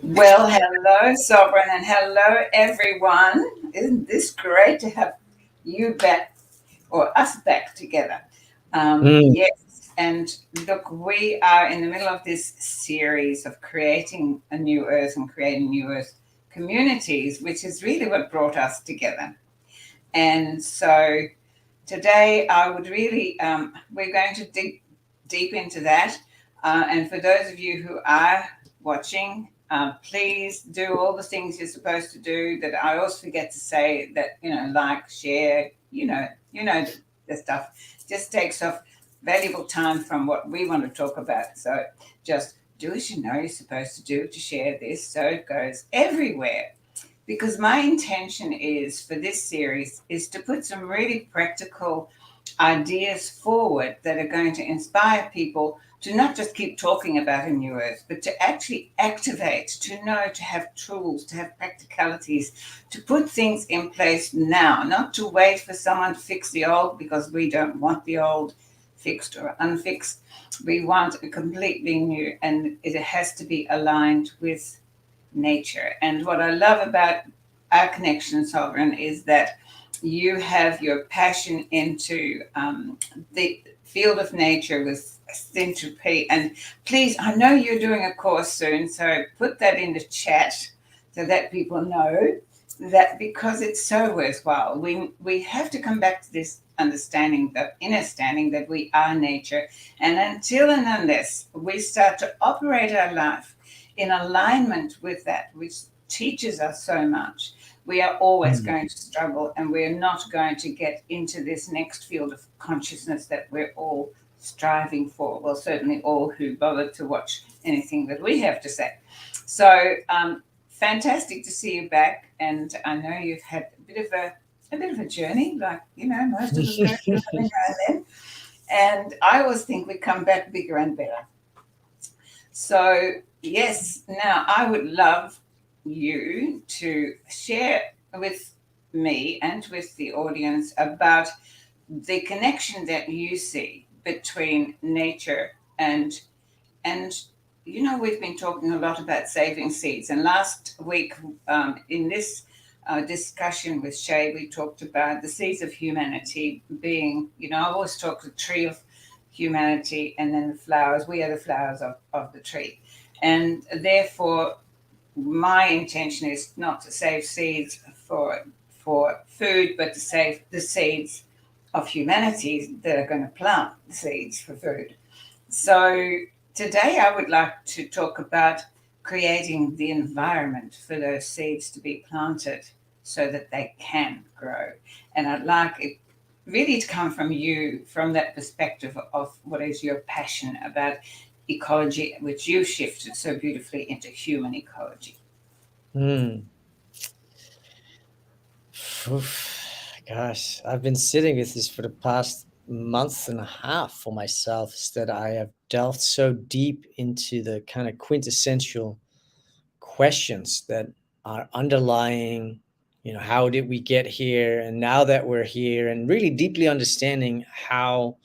Well, hello, Sovereign, and hello, everyone. Isn't this great to have you back, or us back together? Mm, Yes, and look, we are in the middle of this series of creating a new Earth and creating new Earth communities, which is really what brought us together. And so today, I would really, we're going to dig deep into that. And for those of you who are watching, please do all the things you're supposed to do. That I always forget to say that like, share, the stuff. Just takes off valuable time from what we want to talk about. So just do as you know you're supposed to do to share this, so it goes everywhere, because my intention is for this series is to put some really practical ideas forward that are going to inspire people to not just keep talking about a new earth, but to actually activate, to know, to have tools, to have practicalities, to put things in place now, not to wait for someone to fix the old, because we don't want the old fixed or unfixed. We want a completely new, and it has to be aligned with nature. And what I love about our connection, Sovereign, is that you have your passion into the field of nature with syntropy. And please, I know you're doing a course soon, so put that in the chat so that people know that, because it's so worthwhile. We have to come back to this understanding, the understanding that we are nature. And until and unless we start to operate our life in alignment with that, which teaches us so much, we are always mm. going to struggle, and we're not going to get into this next field of consciousness that we're all striving for. Well, certainly all who bother to watch anything that we have to say. So, fantastic to see you back, and I know you've had a bit of a journey, like most of us go through every now and then. And I always think we come back bigger and better. So, yes, now I would love you to share with me and with the audience about the connection that you see between nature and we've been talking a lot about saving seeds. And last week, in this discussion with Shay, we talked about the seeds of humanity being, I always talk the tree of humanity, and then the flowers. We are the flowers of the tree. And therefore, my intention is not to save seeds for food, but to save the seeds of humanity that are going to plant the seeds for food. So today I would like to talk about creating the environment for those seeds to be planted so that they can grow. And I'd like it really to come from you, from that perspective of what is your passion about ecology, which you've shifted so beautifully into human ecology. Mm. Oof. Gosh, I've been sitting with this for the past month and a half for myself, is that I have delved so deep into the kind of quintessential questions that are underlying, how did we get here? And now that we're here, and really deeply understanding how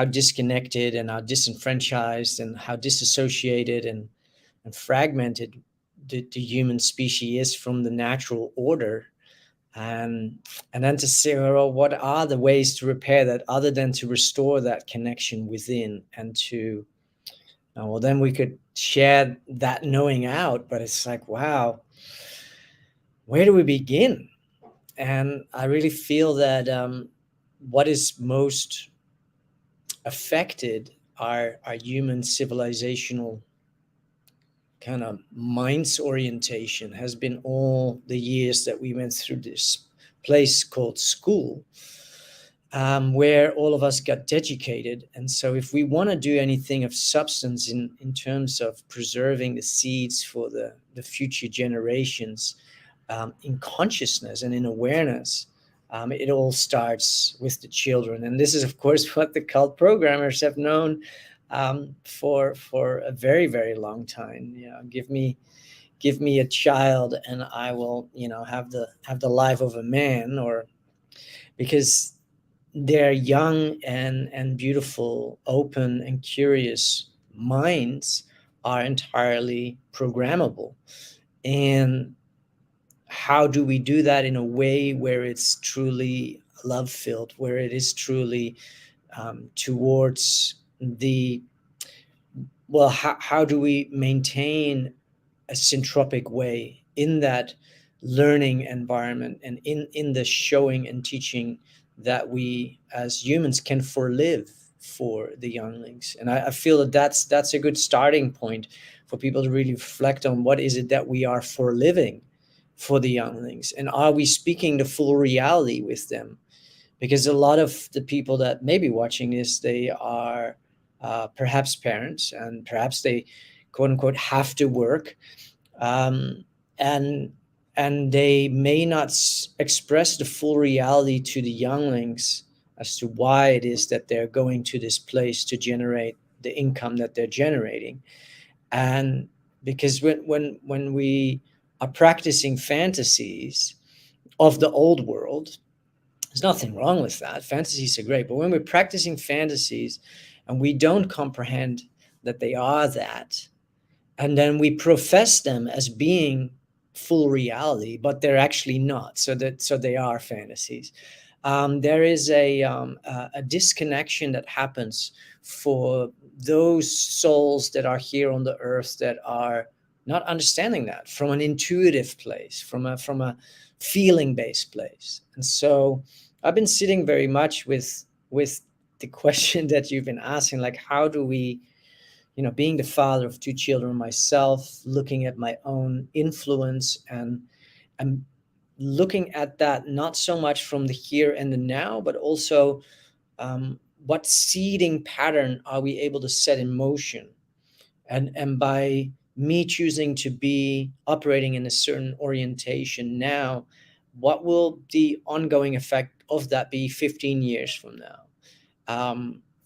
disconnected and how disenfranchised and how disassociated and fragmented the human species is from the natural order, and then to say, well, what are the ways to repair that other than to restore that connection within, and to well, then we could share that knowing out. But it's like, wow, where do we begin? And I really feel that what is most affected our human civilizational kind of mind's orientation has been all the years that we went through this place called school, where all of us got educated. And so, if we want to do anything of substance in terms of preserving the seeds for the future generations, in consciousness and in awareness, it all starts with the children. And this is, of course, what the cult programmers have known for a very, very long time. Give me a child, and I will, have the life of a man, or because they're young and beautiful, open and curious minds are entirely programmable. And how do we do that in a way where it's truly love filled, where it is truly towards the, well, how do we maintain a syntropic way in that learning environment, and in the showing and teaching that we as humans can forlive for the younglings. And I feel that that's a good starting point for people to really reflect on what is it that we are for living for the younglings, and are we speaking the full reality with them? Because a lot of the people that may be watching this, they are perhaps parents, and perhaps they quote unquote have to work, um, and they may not express the full reality to the younglings as to why it is that they're going to this place to generate the income that they're generating. And because when we are practicing fantasies of the old world, there's nothing wrong with that. Fantasies are great. But when we're practicing fantasies and we don't comprehend that they are that, and then we profess them as being full reality, but they're actually not. So they are fantasies. There is a disconnection that happens for those souls that are here on the earth that are not understanding that from an intuitive place, from a feeling based place. And so I've been sitting very much with the question that you've been asking, like, how do we, being the father of two children myself, looking at my own influence, and looking at that not so much from the here and the now, but also what seeding pattern are we able to set in motion? And by me choosing to be operating in a certain orientation now, what will the ongoing effect of that be 15 years from now?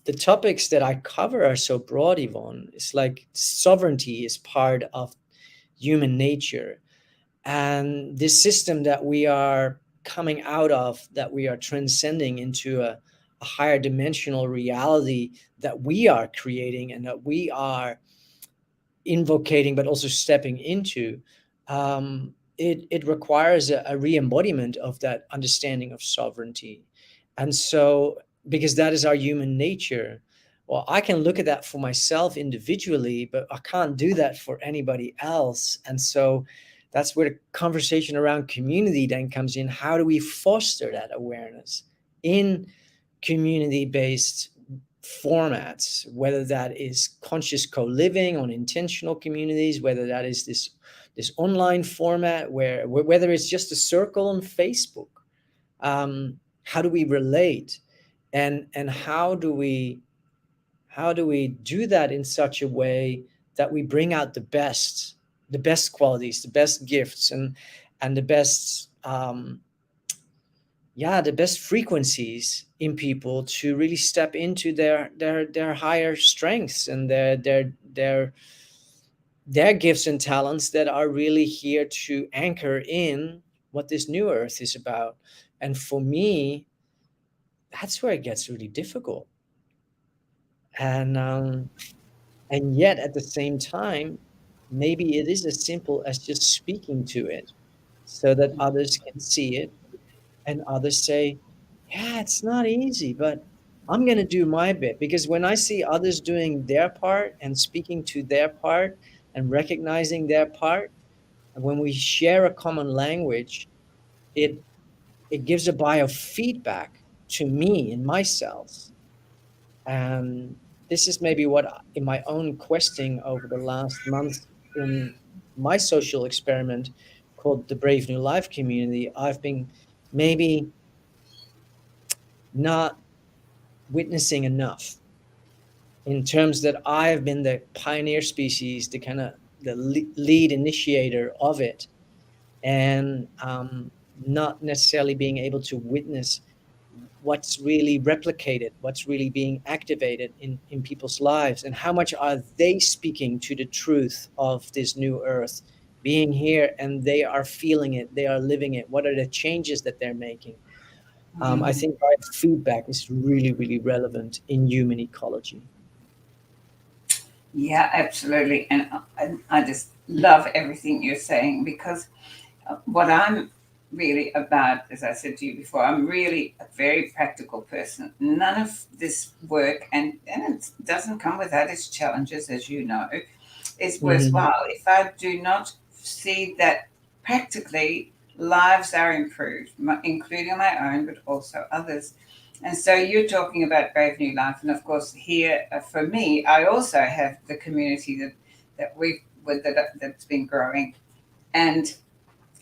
The topics that I cover are so broad, Yvonne. It's like sovereignty is part of human nature. And this system that we are coming out of, that we are transcending into a higher dimensional reality that we are creating and that we are invocating, but also stepping into, it requires a re-embodiment of that understanding of sovereignty. And so, because that is our human nature, well, I can look at that for myself individually, but I can't do that for anybody else. And so that's where the conversation around community then comes in. How do we foster that awareness in community based formats, whether that is conscious co-living on intentional communities, whether that is this online format, whether it's just a circle on Facebook? How do we relate, and how do we do that in such a way that we bring out the best qualities, the best gifts, and the best, yeah, the best frequencies in people to really step into their higher strengths and their gifts and talents that are really here to anchor in what this new earth is about. And for me, that's where it gets really difficult. And yet at the same time, maybe it is as simple as just speaking to it so that others can see it, and others say, yeah, it's not easy, but I'm going to do my bit. Because when I see others doing their part and speaking to their part and recognizing their part, and when we share a common language, it it gives a biofeedback to me in my cells. And this is maybe what in my own questing over the last month in my social experiment called the Brave New Life community, I've been maybe not witnessing enough, in terms that I've been the pioneer species, the kind of the lead initiator of it, and not necessarily being able to witness what's really replicated, what's really being activated in people's lives, and how much are they speaking to the truth of this new earth being here, and they are feeling it, they are living it. What are the changes that they're making? I Mm. think feedback is really, really relevant in human ecology. Yeah, absolutely. And I just love everything you're saying, because what I'm really about, as I said to you before, I'm really a very practical person. None of this work, and it doesn't come without its challenges, as you know, is Hmm. worthwhile if I do not see that practically lives are improved, including my own, but also others. And so you're talking about Brave New Life, and of course, here for me, I also have the community that we've that's been growing. And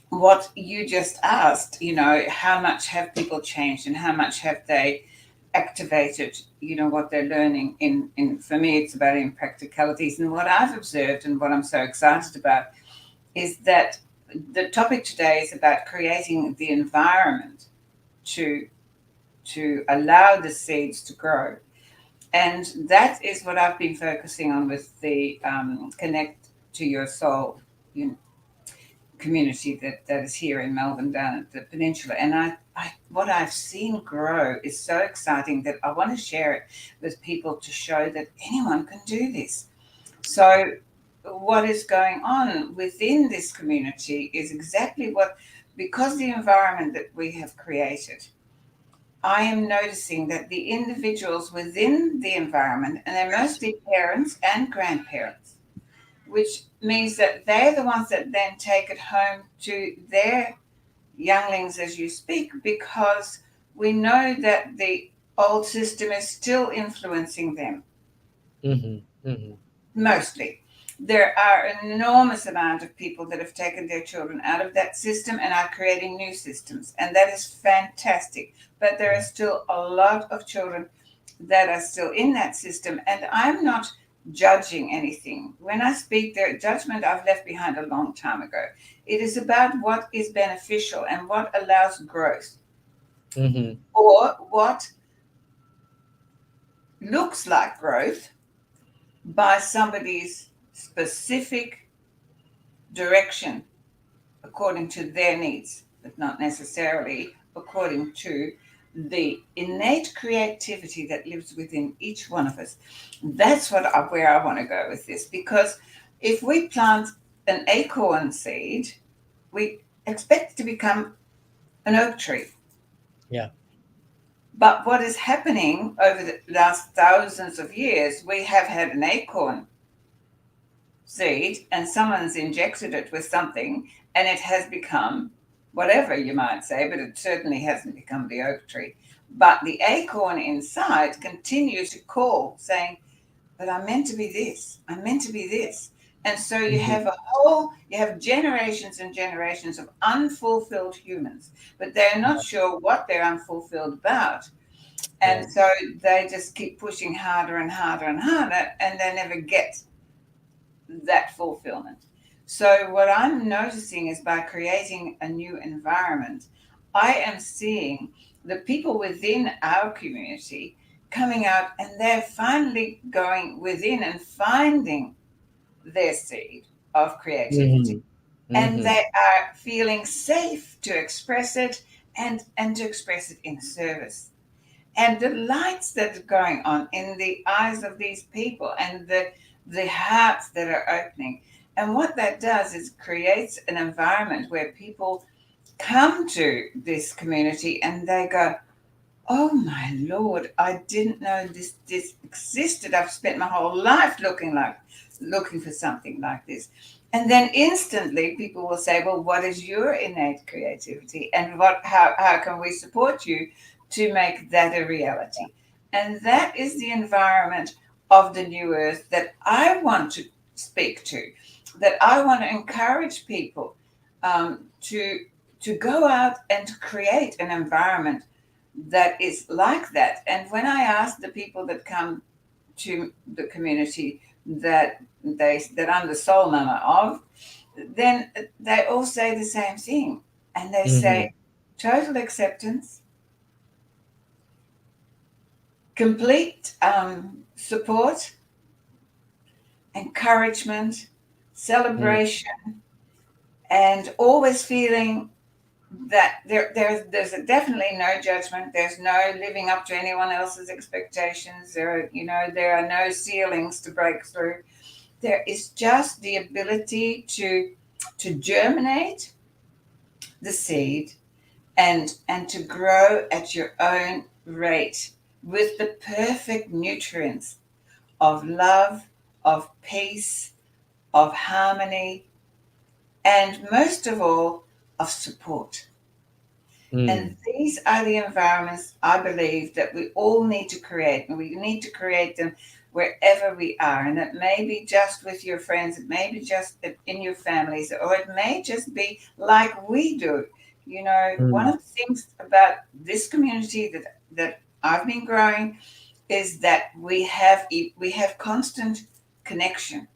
what you just asked, how much have people changed and how much have they activated, what they're learning in for me, it's about impracticalities. And what I've observed and what I'm so excited about is that the topic today is about creating the environment to allow the seeds to grow. And that is what I've been focusing on with the Connect to Your Soul community that is here in Melbourne, down at the peninsula. And what I've seen grow is so exciting that I want to share it with people to show that anyone can do this. So what is going on within this community is exactly what, because the environment that we have created, I am noticing that the individuals within the environment, and they're mostly parents and grandparents, which means that they're the ones that then take it home to their younglings as you speak, because we know that the old system is still influencing them. Hmm. Hmm. Mostly. There are an enormous amount of people that have taken their children out of that system and are creating new systems, and that is fantastic. But there are still a lot of children that are still in that system, and I'm not judging anything. When I speak, their judgment I've left behind a long time ago. It is about what is beneficial and what allows growth, Hmm. or what looks like growth by somebody's specific direction according to their needs, but not necessarily according to the innate creativity that lives within each one of us. That's where I want to go with this, because if we plant an acorn seed, we expect it to become an oak tree. Yeah. But what is happening over the last thousands of years, we have had an acorn seed and someone's injected it with something, and it has become whatever you might say, but it certainly hasn't become the oak tree. But the acorn inside continues to call, saying, but I'm meant to be this, I'm meant to be this. And so Hmm. you have generations and generations of unfulfilled humans, but they're not sure what they're unfulfilled about. Yeah. And so they just keep pushing harder and harder and harder, and they never get that fulfillment. So, what I'm noticing is by creating a new environment, I am seeing the people within our community coming out, and they're finally going within and finding their seed of creativity. Hmm. And Hmm. they are feeling safe to express it, and to express it in service. And the lights that are going on in the eyes of these people, and the hearts that are opening. And what that does is creates an environment where people come to this community and they go, oh my Lord, I didn't know this existed. I've spent my whole life looking for something like this. And then instantly people will say, well, what is your innate creativity? And how can we support you to make that a reality? And that is the environment of the new earth that I want to speak to, that I want to encourage people to go out and to create an environment that is like that. And when I ask the people that come to the community that I'm the soul mama of, then they all say the same thing. And they Hmm. say total acceptance, complete support, encouragement, celebration, and always feeling that there's definitely no judgment. There's no living up to anyone else's expectations. There are no ceilings to break through. there is just the ability to germinate the seed and to grow at your own rate with the perfect nutrients of love, of peace, of harmony, and most of all, of support. And Mm. these are the environments I believe that we all need to create, and we need to create them wherever we are. And it may be just with your friends, it may be just in your families, or it may just be like we do. You know, one Mm. of the things about this community that I've been growing is that we have constant connection.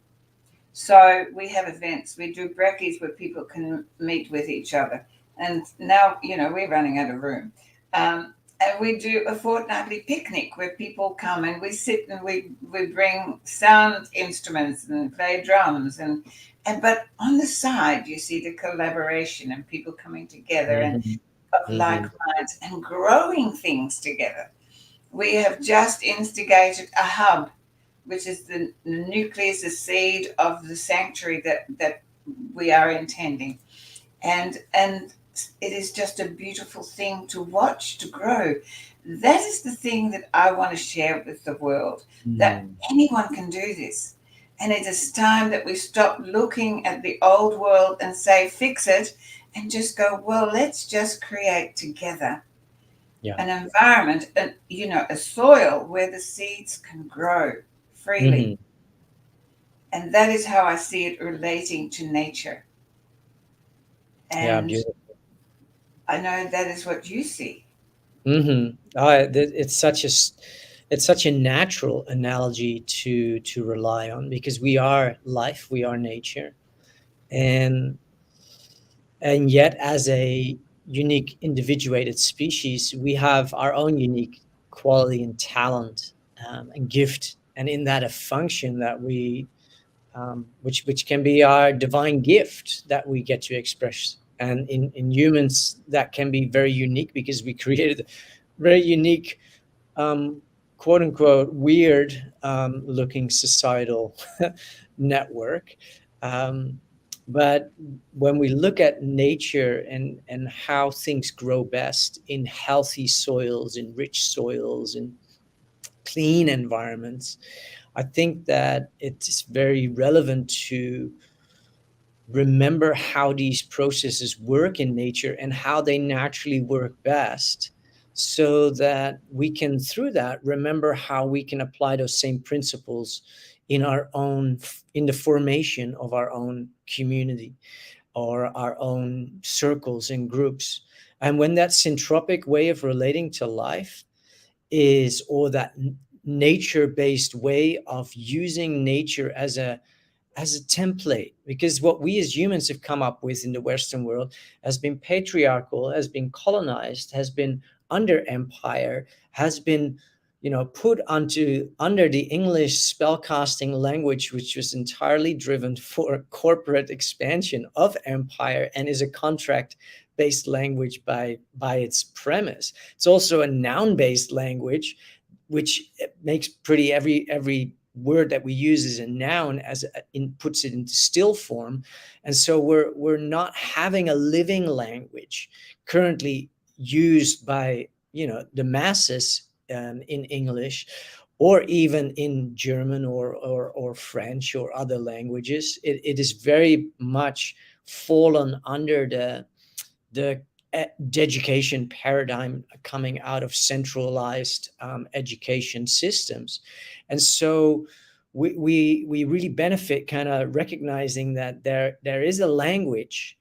So we have events, we do brekkies where people can meet with each other. And now, we're running out of room. And we do a fortnightly picnic where people come and we sit and we bring sound instruments and play drums. And but on the side, you see the collaboration and people coming together and Mhm. of like Mhm. minds and growing things together. We have just instigated a hub, which is the nucleus, the seed of the sanctuary that we are intending. And it is just a beautiful thing to watch to grow. That is the thing that I want to share with the world, that Mm. anyone can do this. And it is time that we stop looking at the old world and say, fix it, and just go, well, let's just create together Yeah. an environment, a soil where the seeds can grow freely. Mhm. And that is how I see it relating to nature. Yeah, And beautiful. I know that is what you see. Mhm. It's such a natural analogy to rely on, because we are life, we are nature, and yet as a unique individuated species, we have our own unique quality and talent, and gift, and in that a function that we which can be our divine gift that we get to express. And in humans, that can be very unique because we created a very unique, um, quote unquote, weird looking societal network. Um, but when we look at nature and how things grow best in healthy soils, in rich soils, in clean environments, I think that it's very relevant to remember how these processes work in nature and how they naturally work best, so that we can, through that, remember how we can apply those same principles in our own, in the formation of our own community or our own circles and groups. And when that syntropic way of relating to life is, or that nature based way of using nature as a template, because what we as humans have come up with in the Western world has been patriarchal, has been colonized, has been under empire, has been, put onto under the English spellcasting language, which was entirely driven for corporate expansion of empire and is a contract based language by its premise. It's also a noun based language, which makes pretty every word that we use as a noun, puts it into still form. And so we're not having a living language currently used by the masses, in English, or even in German or French or other languages. It is very much fallen under the education paradigm coming out of centralized education systems. And so we really benefit kind of recognizing that there is a language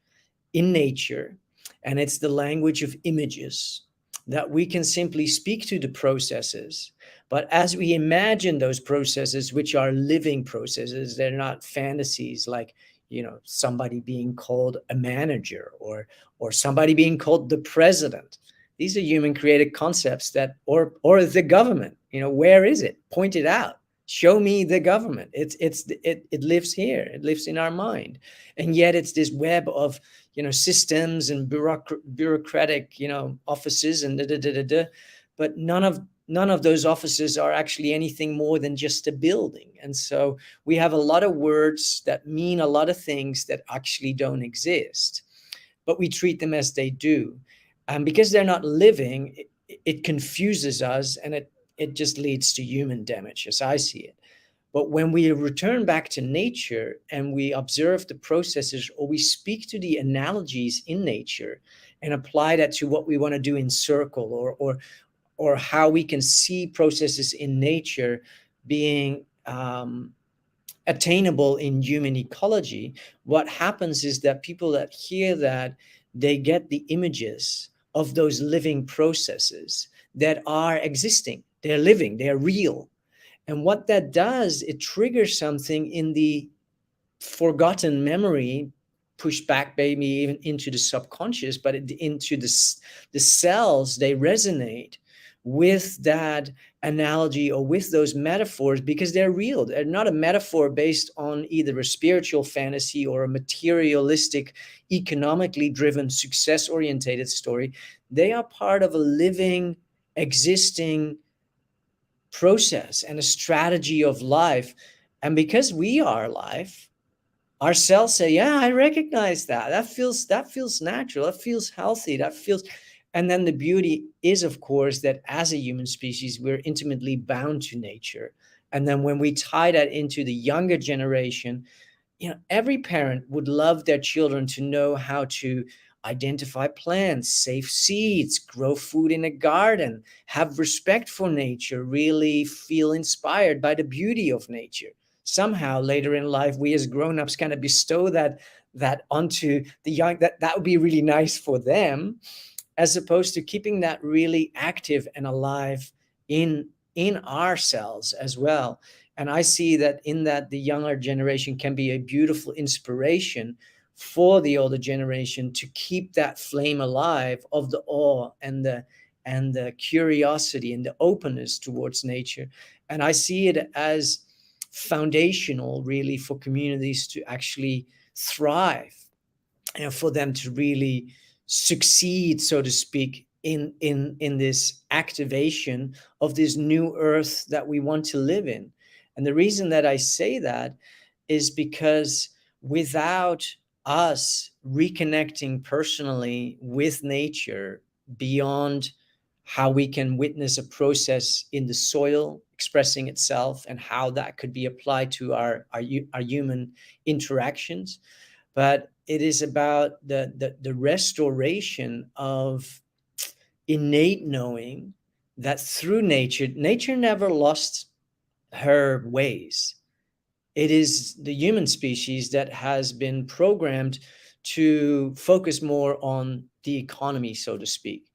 in nature, and it's the language of images, that we can simply speak to the processes. But as we imagine those processes, which are living processes, they're not fantasies like somebody being called a manager, or somebody being called the president. These are human created concepts, that or the government. Where is it? Point it out. Show me the government. It lives here. It lives in our mind. And yet it's this web of systems and bureaucratic offices and da, da, da, da, da. But none of none of those offices are actually anything more than just a building. And so we have a lot of words that mean a lot of things that actually don't exist, but we treat them as they do. And because they're not living, it confuses us, and it just leads to human damage, as I see it. But when we return back to nature and we observe the processes, or we speak to the analogies in nature and apply that to what we want to do in circle, or how we can see processes in nature being attainable in human ecology, what happens is that people that hear that, they get the images of those living processes that are existing, they're living, they're real. And what that does, it triggers something in the forgotten memory, pushed back maybe even into the subconscious, but into the cells, they resonate with that analogy or with those metaphors because they're real. They're not a metaphor based on either a spiritual fantasy or a materialistic, economically driven, success orientated story. They are part of a living, existing process and a strategy of life. And because we are life, our cells say, yeah, I recognize that. That feels natural. That feels healthy. That feels. And then the beauty is, of course, that as a human species, we're intimately bound to nature. And then when we tie that into the younger generation, every parent would love their children to know how to identify plants, save seeds, grow food in a garden, have respect for nature, really feel inspired by the beauty of nature. Somehow later in life, we as grown-ups kind of bestow that onto the young. That would be really nice for them, as opposed to keeping that really active and alive in ourselves as well. And I see that in that the younger generation can be a beautiful inspiration for the older generation to keep that flame alive of the awe and the curiosity and the openness towards nature. And I see it as foundational really for communities to actually thrive, and for them to really succeed, so to speak, in this activation of this new earth that we want to live in. And the reason that I say that is because without us reconnecting personally with nature, beyond how we can witness a process in the soil expressing itself and how that could be applied to our human interactions, but it is about the restoration of innate knowing that through nature never lost her ways. It is the human species that has been programmed to focus more on the economy, so to speak,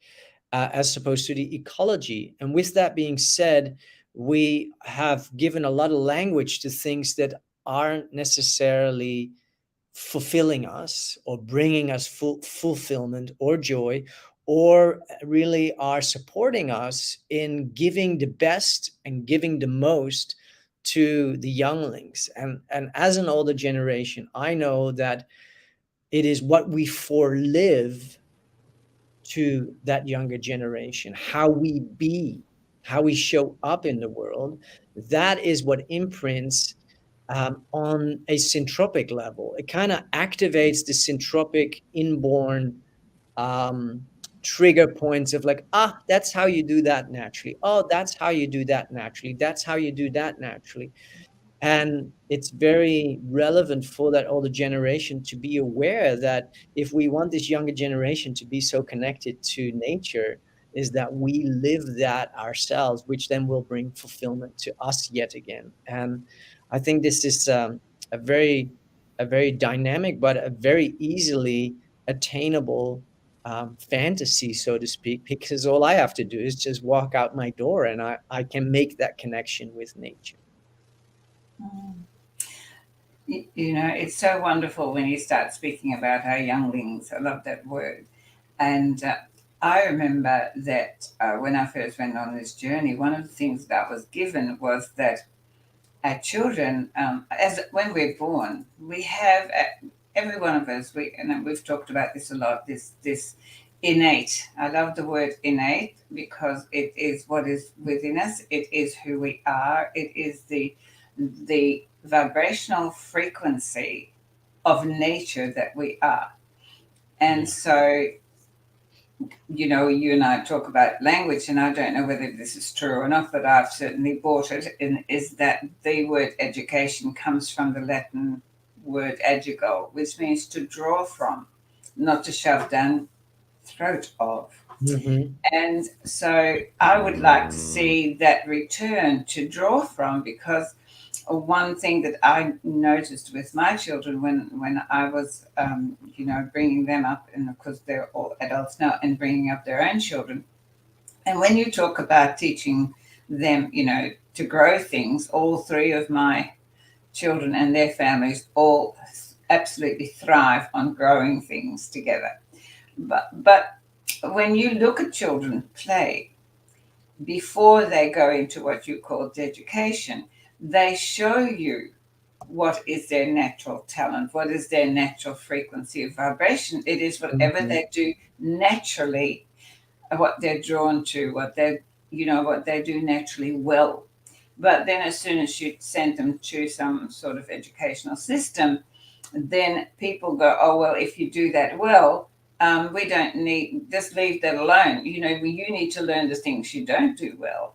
as opposed to the ecology. And with that being said, we have given a lot of language to things that aren't necessarily fulfilling us or bringing us fulfillment or joy, or really are supporting us in giving the best and giving the most to the younglings. And as an older generation, I know that it is what we forelive to that younger generation, how we be, how we show up in the world. That is what imprints on a syntropic level. It kind of activates the syntropic inborn um, trigger points of like, that's how you do that naturally. Oh, that's how you do that naturally. That's how you do that naturally. And it's very relevant for that older generation to be aware that if we want this younger generation to be so connected to nature, is that we live that ourselves, which then will bring fulfillment to us yet again. And I think this is a very a very dynamic but a very easily attainable fantasy, so to speak, because all I have to do is just walk out my door and I can make that connection with nature. It's so wonderful when you start speaking about our younglings. I love that word. And I remember that when I first went on this journey, one of the things that was given was that our children, as when we're born, we have every one of us. We've talked about this a lot. This innate. I love the word innate because it is what is within us. It is who we are. It is the vibrational frequency of nature that we are. And Yeah. so, you and I talk about language, and I don't know whether this is true or not, but I've certainly bought it. And is that the word education comes from the Latin word edugo, which means to draw from, not to shove down throat of. Mm-hmm. And so I would like to see that return to draw from, because one thing that I noticed with my children when I was, bringing them up, and of course they're all adults now, and bringing up their own children. And when you talk about teaching them, to grow things, all three of my children and their families all absolutely thrive on growing things together. But when you look at children play, before they go into what you call education, they show you what is their natural talent, what is their natural frequency of vibration. It is whatever Mm-hmm. they do naturally, what they're drawn to, what they do naturally well. But then as soon as you send them to some sort of educational system, then people go, oh, well, if you do that well, we don't need, just leave that alone. You need to learn the things you don't do well.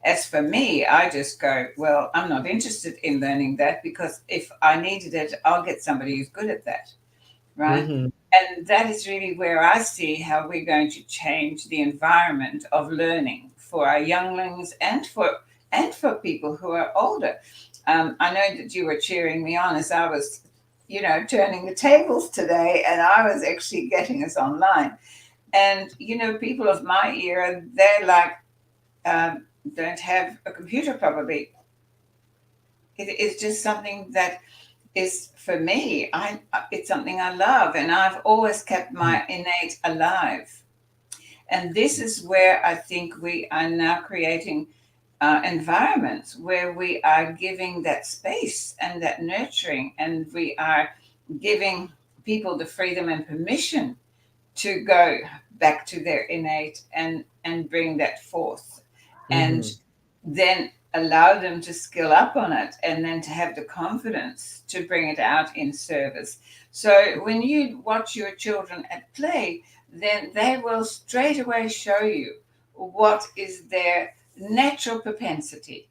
As for me, I just go, well, I'm not interested in learning that, because if I needed it, I'll get somebody who's good at that, right? Mm-hmm. And that is really where I see how we're going to change the environment of learning for our younglings and for people who are older. I know that you were cheering me on as I was, turning the tables today, and I was actually getting us online. And people of my era, they're like, don't have a computer probably. It is just something that is for me. It's something I love, and I've always kept my innate alive. And this is where I think we are now creating environments where we are giving that space and that nurturing, and we are giving people the freedom and permission to go back to their innate and bring that forth, Mm-hmm. and then allow them to skill up on it, and then to have the confidence to bring it out in service. So when you watch your children at play, then they will straight away show you what is their natural propensity.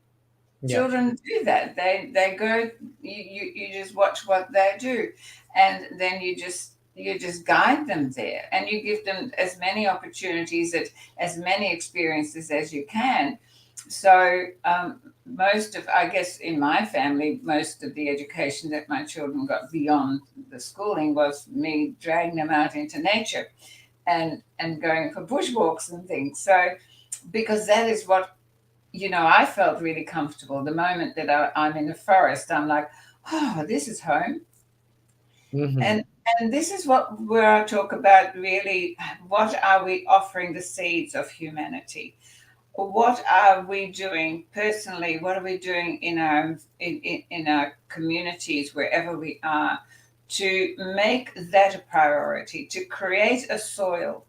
Yeah. Children do that. They go, you just watch what they do, and then you just guide them there, and you give them as many opportunities, as many experiences as you can. So most of, I guess, in my family, most of the education that my children got beyond the schooling was me dragging them out into nature, and going for bushwalks and things. So because that is what, I felt really comfortable. The moment that I'm in the forest, I'm like, oh, this is home. Mm-hmm. And this is where I talk about, really, what are we offering the seeds of humanity? What are we doing personally? What are we doing in our communities, wherever we are, to make that a priority, to create a soil,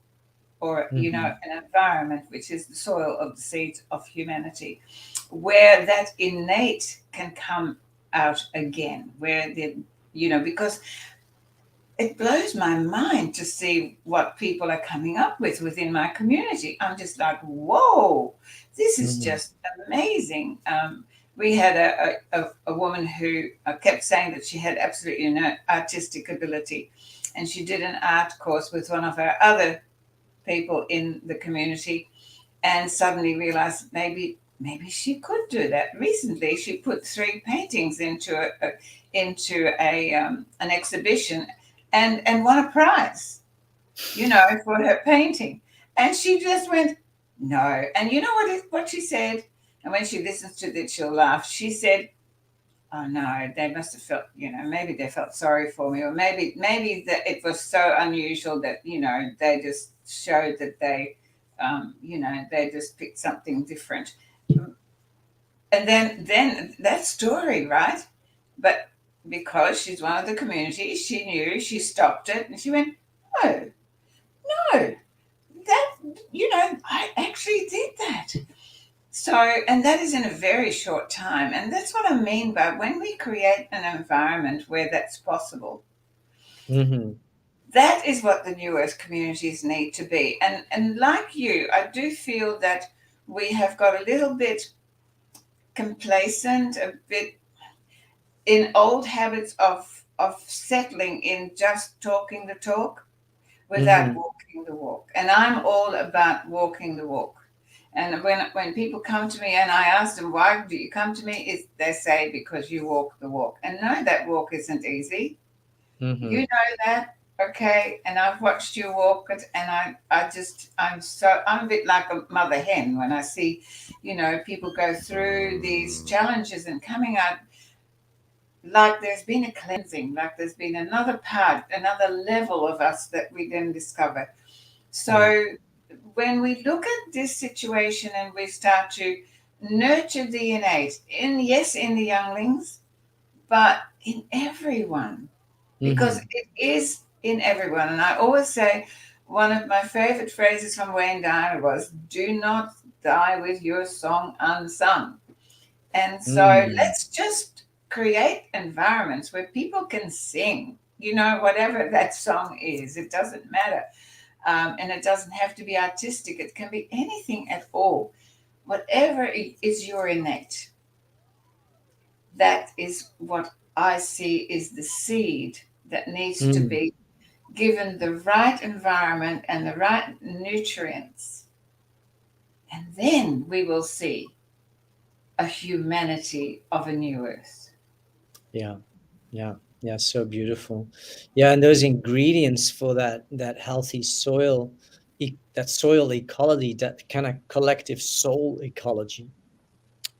or Mm-hmm. an environment, which is the soil of the seeds of humanity, where that innate can come out again, where because it blows my mind to see what people are coming up with within my community. I'm just like, whoa, this is Mm-hmm. just amazing. We had a woman who kept saying that she had absolutely no artistic ability, and she did an art course with one of our other people in the community, and suddenly realized maybe she could do that. Recently, she put three paintings into an exhibition, and won a prize, for her painting. And she just went, no. And you know what she said? And when she listens to this, she'll laugh. She said, oh no, they must have felt, maybe they felt sorry for me, or maybe that it was so unusual that, they just showed that they just picked something different. And then that story, right? But because she's one of the community, she knew, she stopped it, and she went, oh, No, that, I actually did that. So, and that is in a very short time. And that's what I mean by when we create an environment where that's possible, Hmm. that is what the New Earth communities need to be. And like you, I do feel that we have got a little bit complacent, a bit in old habits of settling in just talking the talk without Hmm. walking the walk. And I'm all about walking the walk. And when people come to me and I ask them, why do you come to me? They say, because you walk the walk. And no, that walk isn't easy. You Hmm. know that. Okay. And I've watched you walk it. And I'm a bit like a mother hen when I see, people go through these challenges and coming out like there's been a cleansing, like there's been another part, another level of us that we then discover. Yeah. So when we look at this situation and we start to nurture the innate, yes, in the younglings, but in everyone, because Hmm. it is in everyone. And I always say one of my favorite phrases from Wayne Dyer was, "Do not die with your song unsung." And so Mm. let's just create environments where people can sing, whatever that song is. It doesn't matter. And it doesn't have to be artistic, it can be anything at all. Whatever is your innate, that is what I see is the seed that needs to Mm. be given the right environment and the right nutrients. And then we will see a humanity of a new earth. Yeah. Yeah. Yeah. So beautiful. Yeah. And those ingredients for that healthy soil, that soil ecology, that kind of collective soul ecology.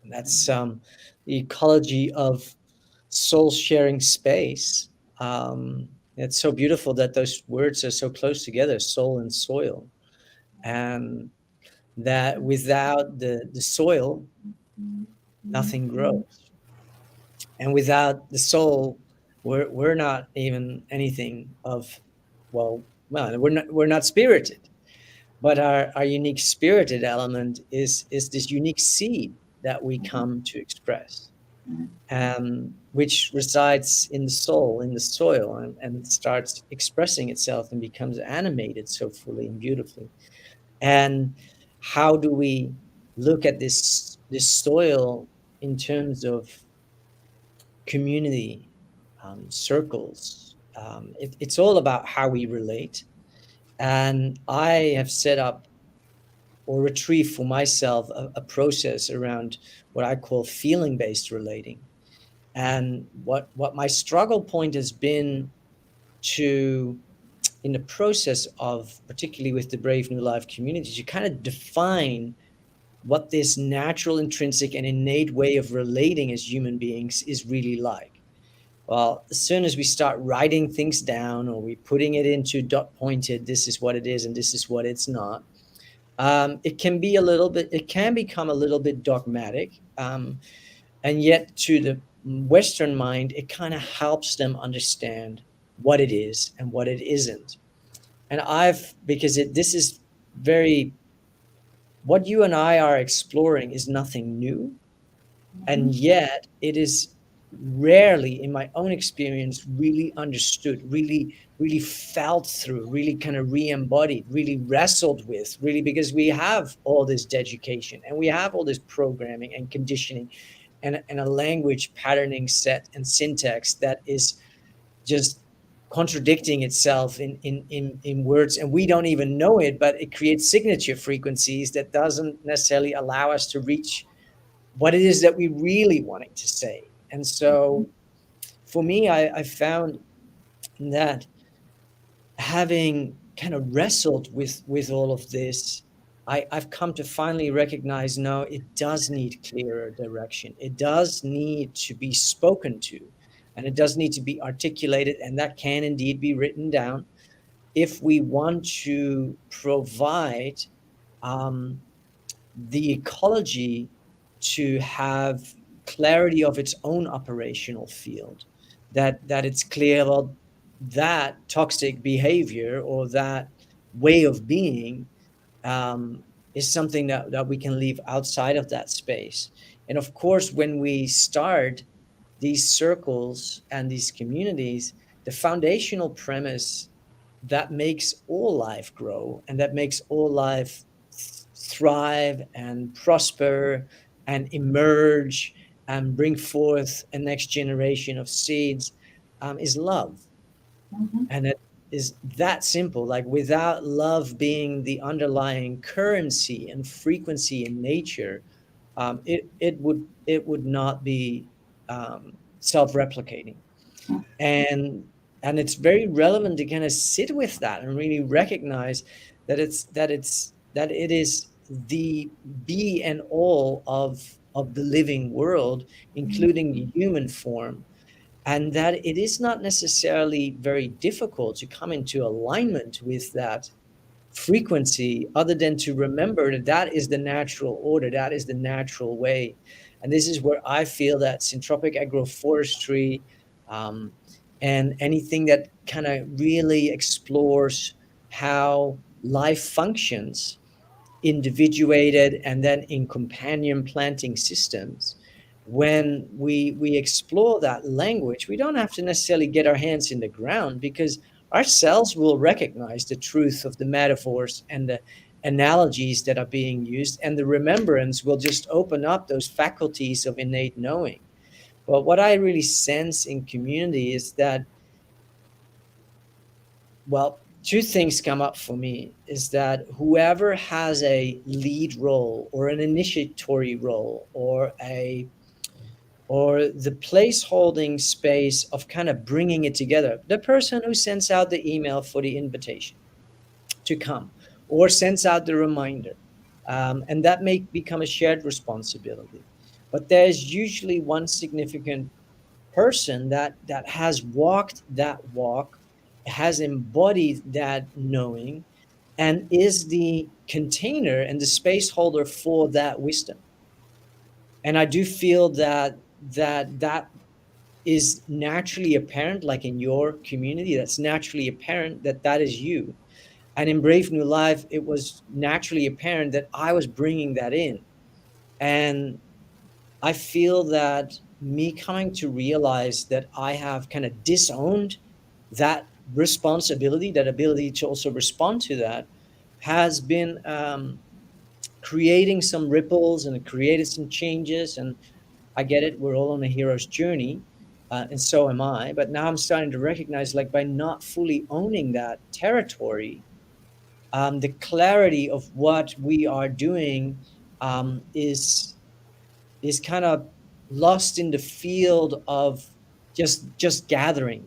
And that's the ecology of soul sharing space. Um, it's so beautiful that those words are so close together, soul and soil. And that without the soil, nothing grows. And without the soul, we're not even anything of, well, we're not spirited. But our unique spirited element is this unique seed that we come to express, which resides in the soul, in the soil, and starts expressing itself and becomes animated so fully and beautifully. And how do we look at this soil in terms of community, circles? It's all about how we relate. And I have set up or retrieve for myself a process around what I call feeling based relating. And what my struggle point has been to, in the process of, particularly with the Brave New Life communities, you kind of define what this natural, intrinsic, and innate way of relating as human beings is really like. Well, as soon as we start writing things down or we putting it into dot pointed, this is what it is and this is what it's not, it can become a little bit dogmatic. And yet, to the Western mind, it kind of helps them understand what it is and what it isn't. And because this is very, what you and I are exploring is nothing new. And yet it is rarely, in my own experience, really understood, really felt through, really kind of re-embodied, really wrestled with, really, because we have all this education and we have all this programming and conditioning and a language patterning set and syntax that is just contradicting itself in words, and we don't even know it, but it creates signature frequencies that doesn't necessarily allow us to reach what it is that we really wanting to say. And so for me, I found that, having kind of wrestled with all of this, I've come to finally recognize, no, it does need clearer direction. It does need to be spoken to, and it does need to be articulated, and that can indeed be written down if we want to provide um, the ecology to have clarity of its own operational field, that it's clear, well, that toxic behavior or that way of being is something that we can leave outside of that space. And of course, when we start these circles and these communities, the foundational premise that makes all life grow and that makes all life thrive and prosper and emerge and bring forth a next generation of seeds is love. Mhm. And it is that simple. Like without love being the underlying currency and frequency in nature, it would not be self-replicating. And and it's very relevant to kind of sit with that and really recognize that it is the be and all of the living world, including the human form, and that it is not necessarily very difficult to come into alignment with that frequency, other than to remember that that is the natural order, that is the natural way. And this is where I feel that syntropic agroforestry, um, and anything that kind of really explores how life functions individuated and then in companion planting systems, when we explore that language, we don't have to necessarily get our hands in the ground, because our cells will recognize the truth of the metaphors and the analogies that are being used, and the remembrance will just open up those faculties of innate knowing. But what I really sense in community is that, well, two things come up for me, is that whoever has a lead role or an initiatory role or the place holding space of kind of bringing it together, the person who sends out the email for the invitation to come or sends out the reminder, and that may become a shared responsibility. But there's usually one significant person that has walked that walk, has embodied that knowing, and is the container and the space holder for that wisdom. And I do feel that is naturally apparent, like in your community, that's naturally apparent that that is you. And in Brave New Life, it was naturally apparent that I was bringing that in. And I feel that me coming to realize that I have kind of disowned that responsibility, that ability to also respond to that, has been creating some ripples, and it created some changes. And I get it, we're all on a hero's journey, and so am I. But now I'm starting to recognize, like, by not fully owning that territory, the clarity of what we are doing is kind of lost in the field of just gathering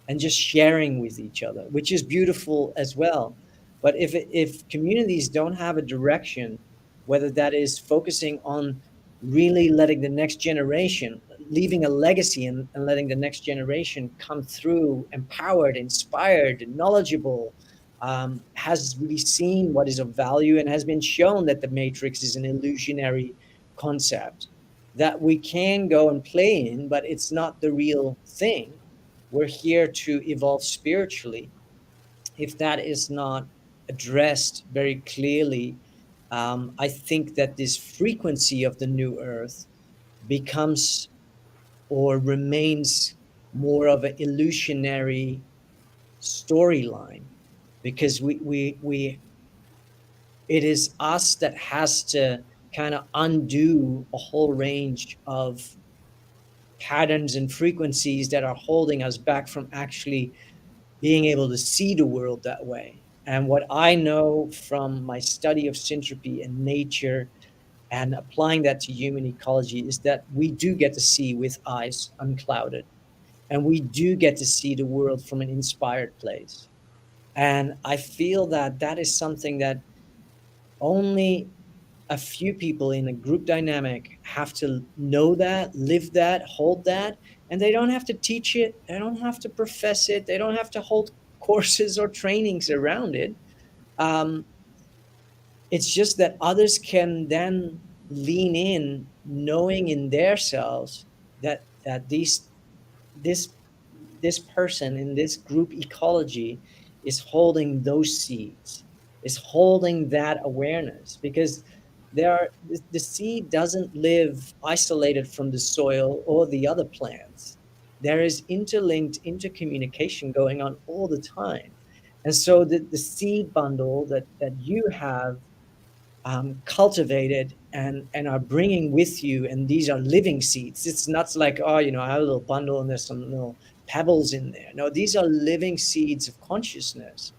and just sharing with each other, which is beautiful as well. But if communities don't have a direction, whether that is focusing on really letting the next generation, leaving a legacy, and letting the next generation come through empowered, inspired, knowledgeable, has really seen what is of value, and has been shown that the matrix is an illusionary concept that we can go and play in, but it's not the real thing. We're here to evolve spiritually. If that is not addressed very clearly, I think that this frequency of the new earth becomes or remains more of an illusionary storyline, because we it is us that has to kind of undo a whole range of patterns and frequencies that are holding us back from actually being able to see the world that way. And what I know from my study of syntropy and nature and applying that to human ecology is that we do get to see with eyes unclouded, and we do get to see the world from an inspired place. And I feel that that is something that only a few people in a group dynamic have to know, that live that, hold that. And they don't have to teach it, they don't have to profess it, they don't have to hold courses or trainings around it. um, it's just that others can then lean in, knowing in their selves that this this person in this group ecology is holding those seeds. is holding that awareness, because the seed doesn't live isolated from the soil or the other plants. There is interlinked intercommunication going on all the time. And so the seed bundle that you have cultivated and are bringing with you, and these are living seeds. It's not like, oh, I have a little bundle and there's some little pebbles in there. No, these are living seeds of consciousness.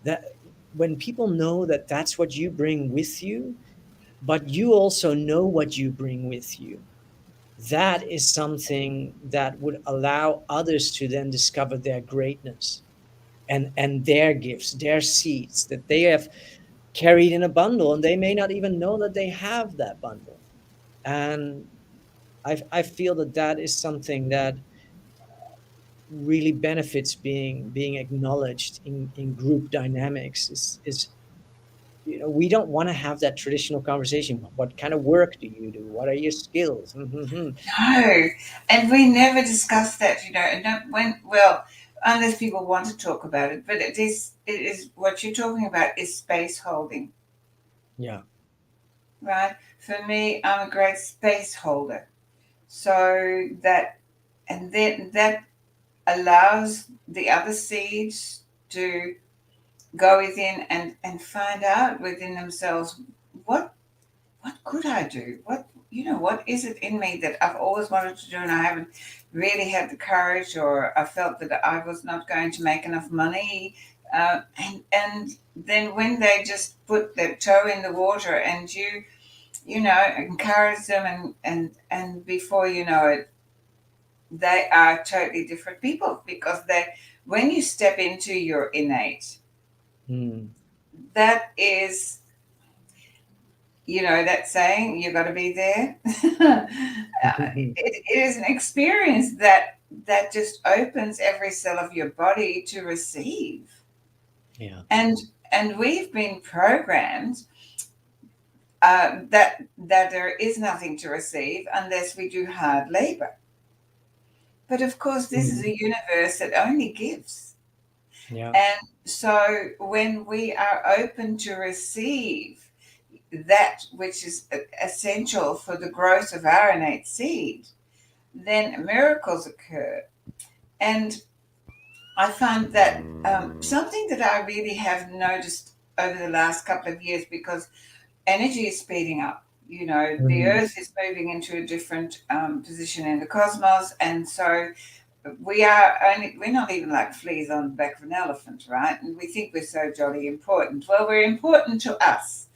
That when people know that that's what you bring with you, but you also know what you bring with you, that is something that would allow others to then discover their greatness and their gifts, their seeds that they have carried in a bundle, and they may not even know that they have that bundle. And I feel that that is something that really benefits being acknowledged in group dynamics. Is we don't want to have that traditional conversation. What kind of work do you do? What are your skills? No, and we never discuss that, and not when, well, unless people want to talk about it. But it is what you're talking about is space holding, Yeah. right? For me, I'm a great space holder, so that, and then that allows the other seeds to go within and find out within themselves what what could I do? What is it in me that I've always wanted to do and I haven't really had the courage, or I felt that I was not going to make enough money. And then when they just put their toe in the water and encourage them, and before you know it, they are totally different people, because when you step into your innate, Mm. that is, that saying, you got to be there. It is an experience that just opens every cell of your body to receive. Yeah. And we've been programmed that there is nothing to receive unless we do hard labor. But of course, this is Mm. a universe that only gives. Yeah. And so when we are open to receive that which is essential for the growth of our innate seed, then miracles occur. And I find that something that I really have noticed over the last couple of years, because energy is speeding up. The Mm. Earth is moving into a different position in the cosmos, and so we're not even like fleas on the back of an elephant, right? And we think we're so jolly important. Well, we're important to us,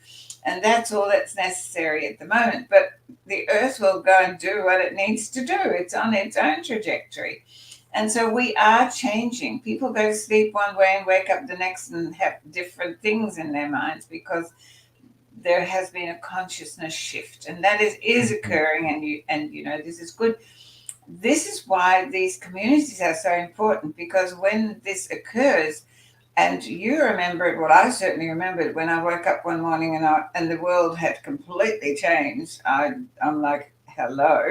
and that's all that's necessary at the moment. But the Earth will go and do what it needs to do. It's on its own trajectory. And so we are changing. People go to sleep one way and wake up the next and have different things in their minds, because there has been a consciousness shift, and that is Mhm. occurring. And this is good. This is why these communities are so important, because when this occurs, and you remember it, well, I certainly remember it when I woke up one morning and the world had completely changed. I'm like, hello.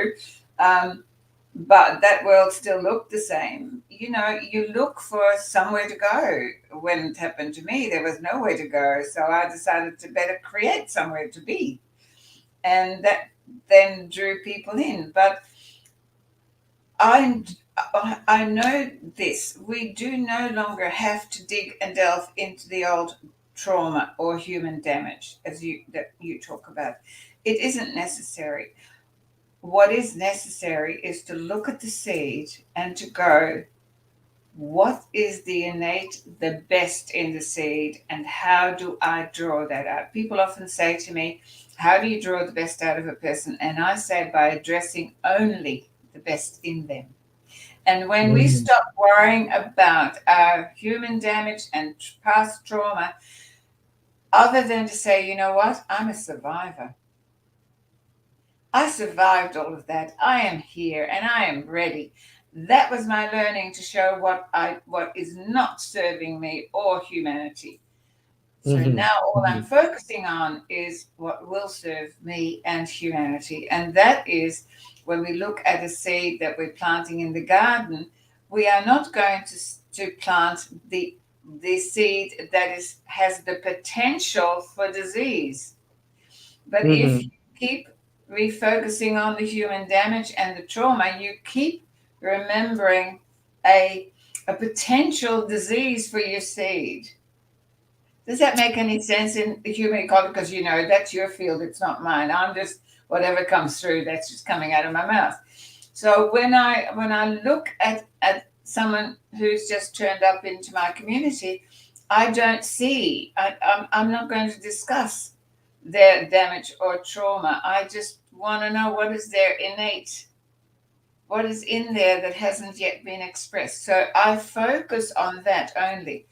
Um, but that world still looked the same. You look for somewhere to go. When it happened to me, there was nowhere to go. So I decided to better create somewhere to be. And that then drew people in. But I, I know this. We do no longer have to dig and delve into the old trauma or human damage, that you talk about. It isn't necessary. What is necessary is to look at the seed and to go, what is the innate, the best in the seed, and how do I draw that out? People often say to me, how do you draw the best out of a person? And I say, by addressing only the best in them. And when we Mm. stop worrying about our human damage and past trauma, other than to say, you know what, I'm a survivor. I survived all of that. I am here and I am ready. That was my learning to show what is not serving me or humanity. So Mhm. now all I'm Mhm. focusing on is what will serve me and humanity. And that is, when we look at a seed that we're planting in the garden, we are not going to plant the the seed that has the potential for disease. But if Hmm. you keep refocusing on the human damage and the trauma, you keep remembering a, a potential disease for your seed. Does that make any sense in the human ecology? Because that's your field, it's not mine. I'm just whatever comes through, that's just coming out of my mouth. So when I look at someone who's just turned up into my community, I don't see. I'm not going to discuss their damage or trauma. I just want to know what is their innate, what is in there that hasn't yet been expressed. So I focus on that only.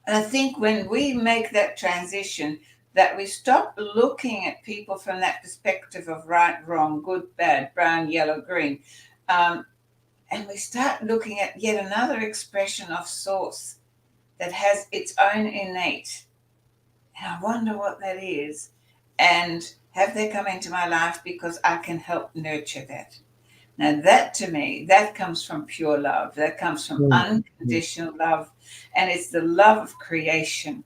And I think when we make that transition, that we stop looking at people from that perspective of right, wrong, good, bad, brown, yellow, green, um, and we start looking at yet another expression of source that has its own innate. And I wonder what that is. And have they come into my life because I can help nurture that? Now, that to me, that comes from pure love. That comes from unconditional love. And it's the love of creation.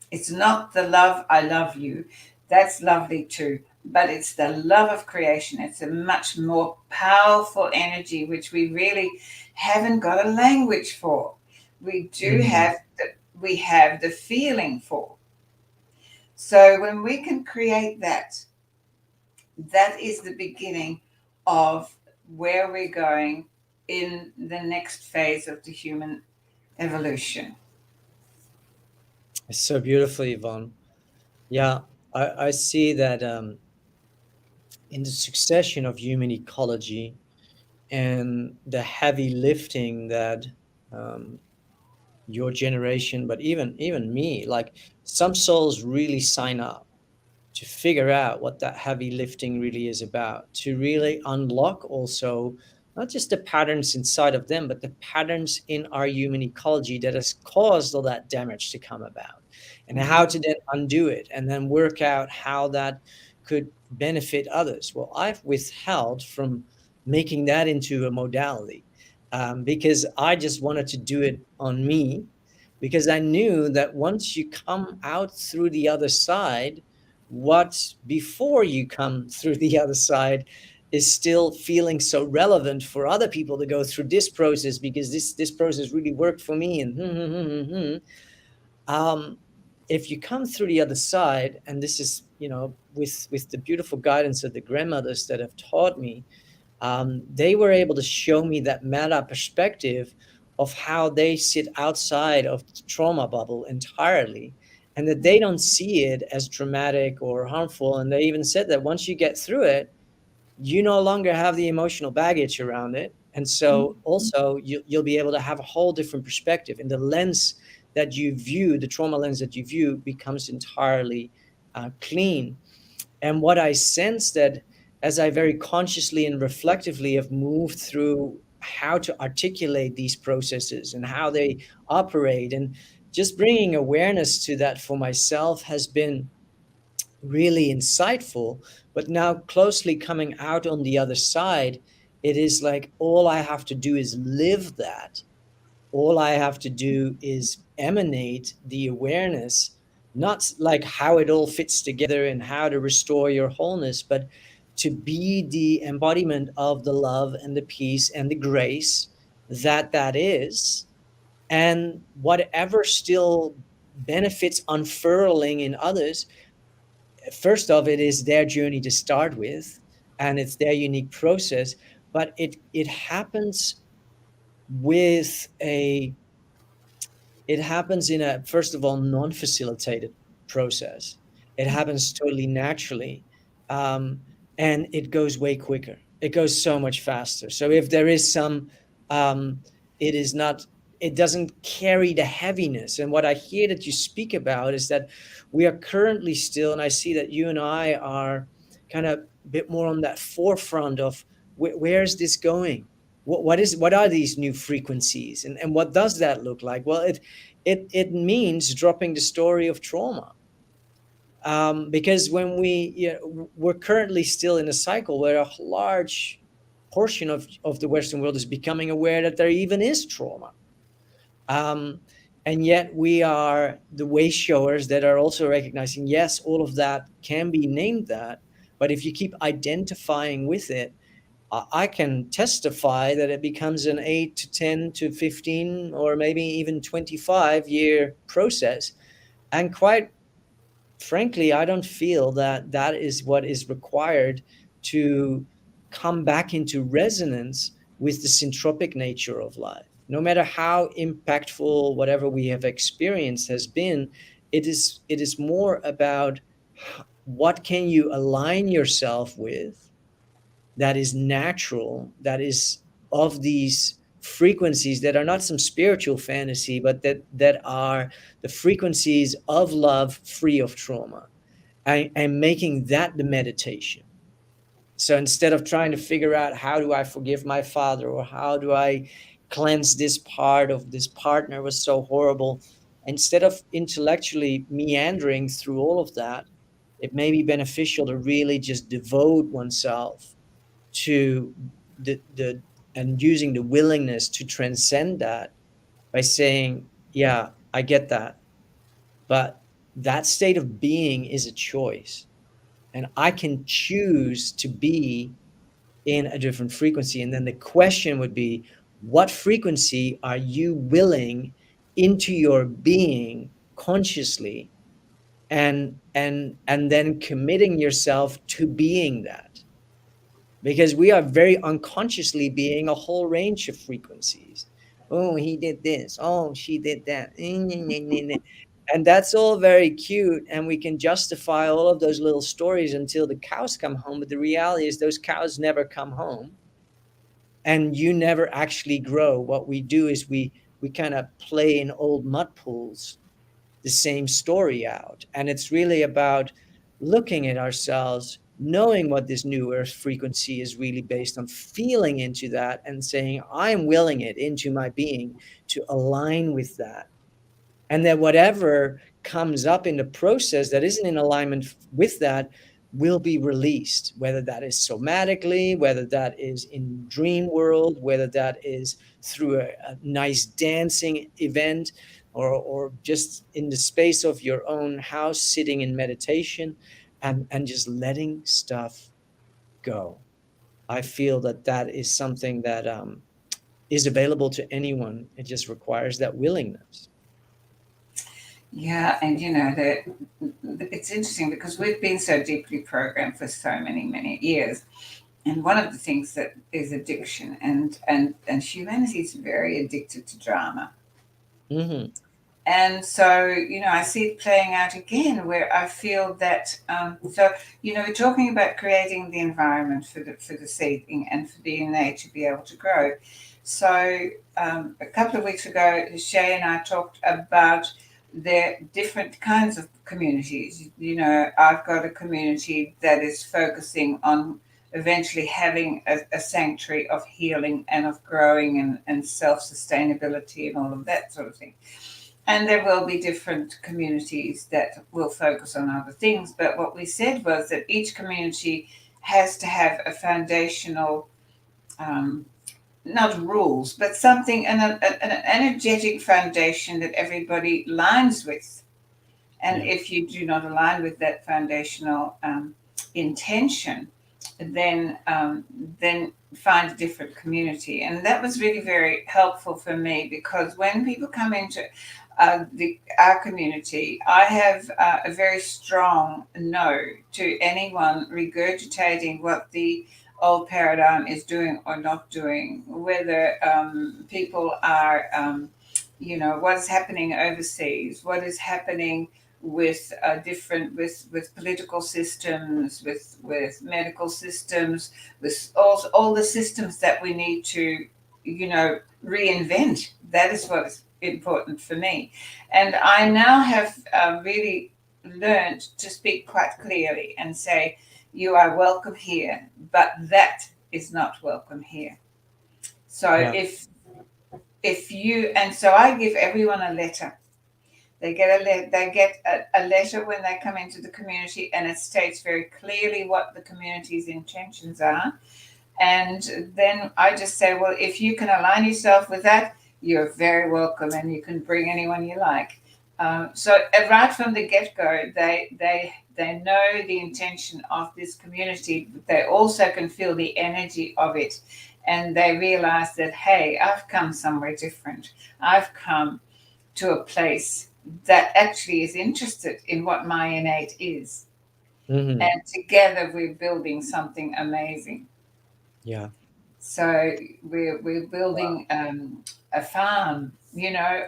It's not the love, I love you. That's lovely too. But it's the love of creation. It's a much more powerful energy, which we really haven't got a language for. We do Hmm. have we have the feeling for. So when we can create that, that is the beginning of where we're going in the next phase of the human evolution. It's so beautiful, Yvonne. Yeah, I see that in the succession of human ecology and the heavy lifting that um, your generation, but even me, like some souls really sign up to figure out what that heavy lifting really is about, to really unlock also not just the patterns inside of them, but the patterns in our human ecology that has caused all that damage to come about, and how Mhm. to then undo it and then work out how that could benefit others. Well, I've withheld from making that into a modality because I just wanted to do it on me, because I knew that once you come out through the other side, what before you come through the other side is still feeling so relevant for other people to go through this process, because this process really worked for me, and um, if you come through the other side, and this is, with the beautiful guidance of the grandmothers that have taught me, they were able to show me that meta perspective of how they sit outside of the trauma bubble entirely, and that they don't see it as traumatic or harmful. And they even said that once you get through it, you no longer have the emotional baggage around it. And so also you'll be able to have a whole different perspective, and the lens that you view, the trauma lens that you view, becomes entirely clean. And what I sense that, as I very consciously and reflectively have moved through how to articulate these processes and how they operate, and just bringing awareness to that for myself, has been really insightful. But now, closely coming out on the other side, it is like all I have to do is live that. All I have to do is emanate the awareness, not like how it all fits together and how to restore your wholeness, but to be the embodiment of the love and the peace and the grace that is. And whatever still benefits unfurling in others, first off, it is their journey to start with, and it's their unique process. But it happens with a it happens in a, first of all, non-facilitated process. It happens totally naturally, um, and it goes way quicker. It goes so much faster. So if there is some, um, it is not. It doesn't carry the heaviness. And what I hear that you speak about is that we are currently still, and I see that you and I are kind of a bit more on that forefront of where is this going? What are these new frequencies, and what does that look like? Well, it means dropping the story of trauma, because when we're currently still in a cycle where a large portion of the Western world is becoming aware that there even is trauma, um, And yet we are the way showers that are also recognizing, yes, all of that can be named that, but if you keep identifying with it, I can testify that it becomes an 8 to 10 to 15 or maybe even 25-year process. And quite frankly, I don't feel that that is what is required to come back into resonance with the syntropic nature of life. No matter how impactful whatever we have experienced has been, it is more about what can you align yourself with that is natural, that is of these frequencies that are not some spiritual fantasy, but that are the frequencies of love free of trauma, and making that the meditation. So instead of trying to figure out how do I forgive my father, or how do I cleanse this part of this partner was so horrible, instead of intellectually meandering through all of that, it may be beneficial to really just devote oneself to the and using the willingness to transcend that by saying, yeah, I get that, but that state of being is a choice, and I can choose to be in a different frequency. And then the question would be, what frequency are you willing into your being consciously, and then committing yourself to being that, because we are very unconsciously being a whole range of frequencies. Oh, he did this. Oh, she did that. And that's all very cute. And we can justify all of those little stories until the cows come home. But the reality is, those cows never come home. And you never actually grow. What we do is we kind of play in old mud pools the same story out. And it's really about looking at ourselves, knowing what this new earth frequency is really based on, feeling into that and saying, I'm willing it into my being to align with that. And that whatever comes up in the process that isn't in alignment with that will be released, whether that is somatically, whether that is in dream world, whether that is through a nice dancing event, or just in the space of your own house sitting in meditation, and just letting stuff go. I feel that that is something that is available to anyone. It just requires that willingness. Yeah, and it's interesting because we've been so deeply programmed for so many, many years. And one of the things that is addiction, and humanity is very addicted to drama. Mm-hmm. And so, I see it playing out again where I feel that, we're talking about creating the environment for the seedling and for the innate to be able to grow. So, a couple of weeks ago, Shay and I talked about the different kinds of communities. I've got a community that is focusing on eventually having a sanctuary of healing and of growing and self-sustainability and all of that sort of thing. And there will be different communities that will focus on other things. But what we said was that each community has to have a foundational, um, not rules, but something, an energetic foundation that everybody aligns with. And Yeah. if you do not align with that foundational intention, then find a different community. And that was really very helpful for me, because when people come into our community, I have a very strong no to anyone regurgitating what the old paradigm is doing or not doing, whether people are, what is happening overseas, what is happening with with political systems, with medical systems, with all the systems that we need to reinvent. That is what's important for me. And I now have really learned to speak quite clearly and say, you are welcome here, but that is not welcome here. So Yeah. if you, and so I give everyone a letter. They get a letter when they come into the community, and it states very clearly what the community's intentions are. And then I just say, well, if you can align yourself with that, you're very welcome, and you can bring anyone you like. So right from the get-go, they know the intention of this community. They also can feel the energy of it, and they realize that, hey, I've come somewhere different. I've come to a place that actually is interested in what my innate is, Hmm. and together we're building something amazing. Yeah. So we're Wow. building a farm,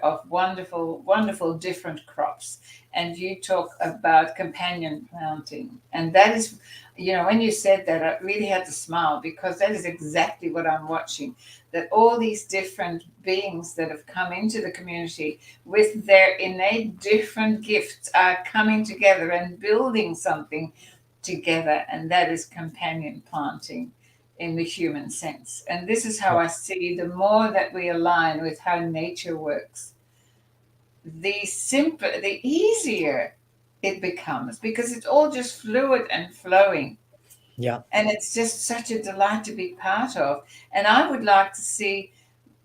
of wonderful, wonderful different crops. And you talk about companion planting, and that is, when you said that, I really had to smile, because that is exactly what I'm watching. That all these different beings that have come into the community with their innate different gifts are coming together and building something together, and that is companion planting in the human sense. And this is how Yeah. I see, the more that we align with how nature works, the easier it becomes, because it's all just fluid and flowing. Yeah. And it's just such a delight to be part of. And I would like to see,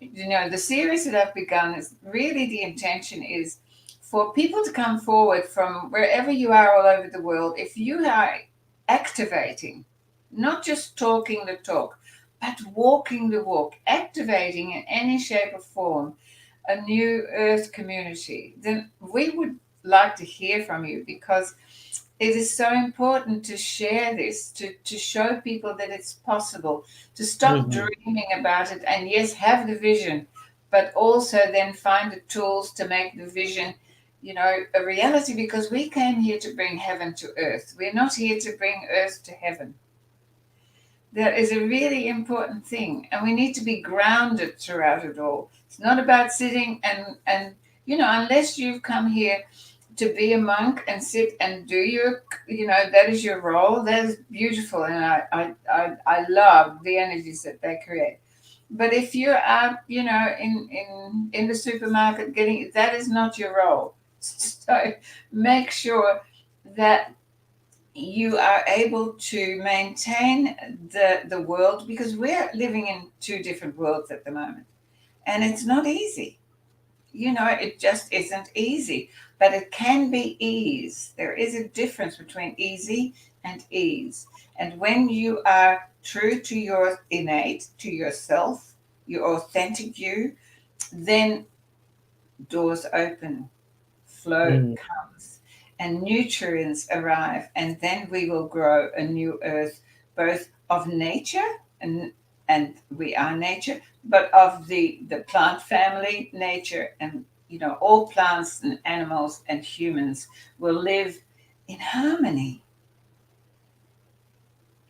the series that I've begun, is really, the intention is for people to come forward from wherever you are all over the world. If you are activating, not just talking the talk, but walking the walk, activating in any shape or form a new earth community, then we would like to hear from you, because it is so important to share this, to show people that it's possible, to stop Hmm. dreaming about it, and yes, have the vision, but also then find the tools to make the vision, a reality, because we came here to bring heaven to earth. We're not here to bring earth to heaven. That is a really important thing, and we need to be grounded throughout it all. It's not about sitting and unless you've come here to be a monk and sit and do that is your role. That is beautiful, and I love the energies that they create. But if you're out, in the supermarket getting, that is not your role. So make sure that you are able to maintain the world, because we're living in two different worlds at the moment, and it's not easy. It just isn't easy, but it can be ease. There is a difference between easy and ease. And when you are true to your innate, to yourself, your authentic you, then doors open, flow Mm. comes, and nutrients arrive, and then we will grow a new earth, both of nature, and we are nature, but of the plant family, nature, and all plants and animals and humans will live in harmony,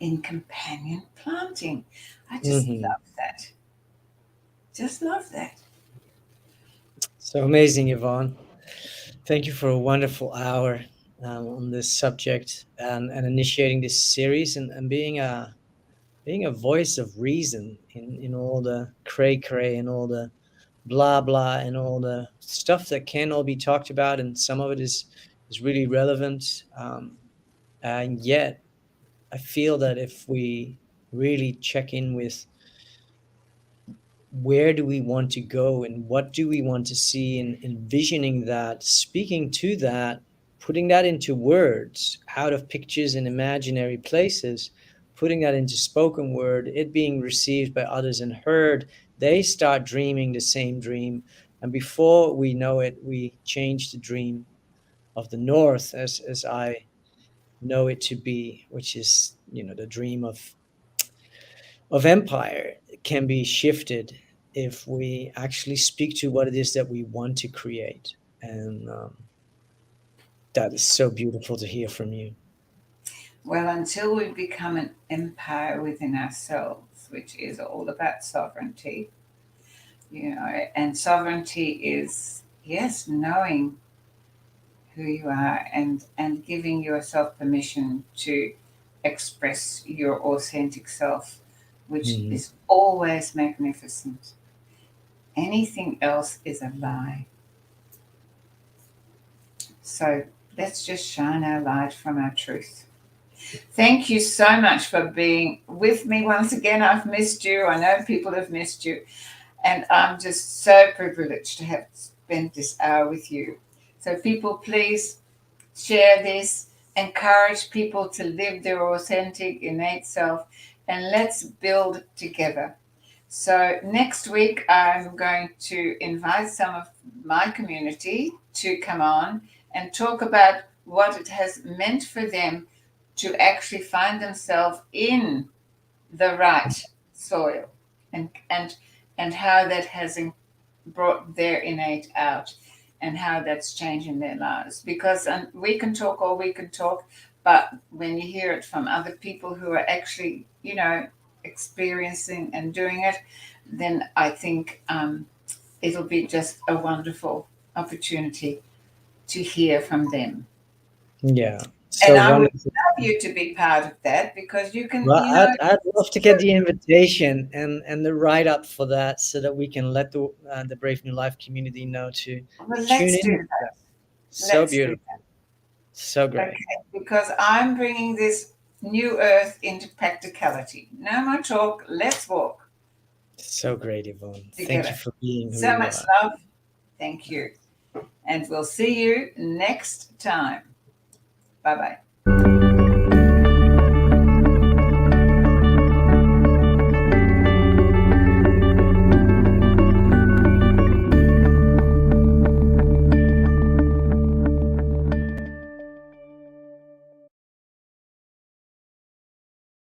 in companion planting. I just Hmm. love that. Just love that. So amazing, Yvonne. Thank you for a wonderful hour on this subject, and initiating this series, and being a voice of reason in all the cray cray and all the blah blah and all the stuff that can all be talked about, and some of it is really relevant. And yet, I feel that if we really check in with where do we want to go and what do we want to see, and envisioning that, speaking to that, putting that into words out of pictures and imaginary places, putting that into spoken word, it being received by others and heard, they start dreaming the same dream, and before we know it, we change the dream of the north, as I know it to be, which is, the dream of empire, can be shifted if we actually speak to what it is that we want to create. And that is so beautiful to hear from you. Well, until we become an empire within ourselves, which is all about sovereignty, and sovereignty is, yes, knowing who you are, and giving yourself permission to express your authentic self, which Mhm. is always magnificent. Anything else is a lie. So let's just shine our light from our truth. Thank you so much for being with me once again. I've missed you. I know people have missed you. And I'm just so privileged to have spent this hour with you. So, people, please share this, encourage people to live their authentic, innate self, and let's build together. So, next week, I'm going to invite some of my community to come on and talk about what it has meant for them to actually find themselves in the right soil, and how that has brought their innate out, and how that's changing their lives. Because we can talk, or we can talk, but when you hear it from other people who are actually, experiencing and doing it, then I think it'll be just a wonderful opportunity to hear from them. Yeah, And so I would wonderful. love you to be part of that, because you can, Well, I'd love to get the invitation and the write up for that, so that we can let the Brave New Life community know to well, tune let's do in. that. So Let's do beautiful, so that. great, Okay, because I'm bringing this new earth into practicality. No more talk, let's walk so great, Yvonne. Thank you together. for being who So you much are. love. Thank you. And we'll see you next time. Bye bye.